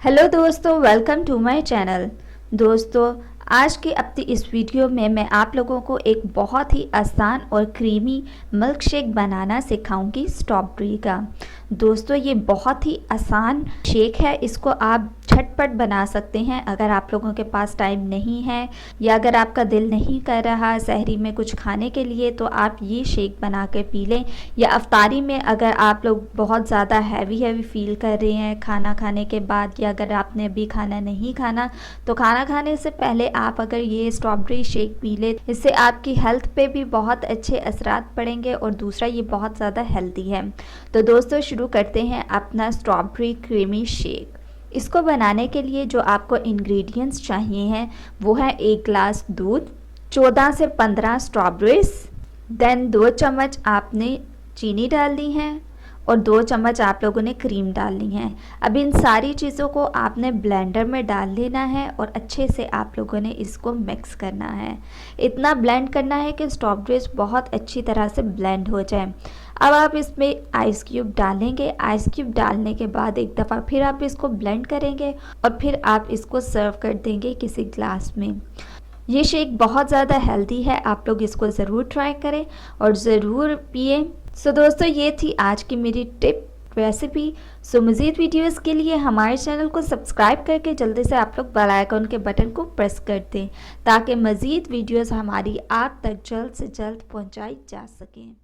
Hello दोस्तों, welcome to my channel. दोस्तों, आज की अपनी इस वीडियो में मैं आप लोगों को एक बहुत ही आसान और क्रीमी मिल्क शेक बनाना सिखाऊंगी स्ट्रॉबेरी का। दोस्तों, ये बहुत ही आसान शेक है, इसको आप झटपट बना सकते हैं। अगर आप लोगों के पास टाइम नहीं है या अगर आपका दिल नहीं कर रहा सहरी में कुछ खाने के लिए, तो आप ये शेक बना कर पी लें। या अफ्तारी में अगर आप लोग बहुत ज़्यादा हैवी फील कर रहे हैं खाना खाने के बाद, या अगर आपने अभी खाना नहीं खाना तो खाना खाने से पहले आप अगर ये स्ट्रॉबेरी शेक पी ले, इससे आपकी हेल्थ पे भी बहुत अच्छे असरात पड़ेंगे और दूसरा ये बहुत ज़्यादा हेल्दी है। तो दोस्तों, शुरू करते हैं अपना स्ट्रॉबेरी क्रीमी शेक। इसको बनाने के लिए जो आपको इंग्रेडिएंट्स चाहिए हैं वो है 1 ग्लास दूध, 14 से 15 स्ट्रॉबेरीज, देन 2 चम्मच आपने चीनी डालनी है और 2 चम्मच आप लोगों ने क्रीम डालनी है। अब इन सारी चीज़ों को आपने ब्लेंडर में डाल लेना है और अच्छे से आप लोगों ने इसको मिक्स करना है। इतना ब्लेंड करना है कि स्ट्रॉबेरीज बहुत अच्छी तरह से ब्लेंड हो जाए। अब आप इसमें आइस क्यूब डालेंगे। आइस क्यूब डालने के बाद एक दफ़ा फिर आप इसको ब्लेंड करेंगे और फिर आप इसको सर्व कर देंगे किसी ग्लास में। ये शेक बहुत ज़्यादा हेल्दी है, आप लोग इसको ज़रूर ट्राई करें और ज़रूर पिए। सो दोस्तों, ये थी आज की मेरी टिप रेसिपी। सो मज़ीद वीडियोस के लिए हमारे चैनल को सब्सक्राइब करके जल्दी से आप लोग बेल आइकन के बटन को प्रेस कर दें ताकि मज़ीद वीडियोस हमारी आप तक जल्द से जल्द पहुंचाई जा सकें।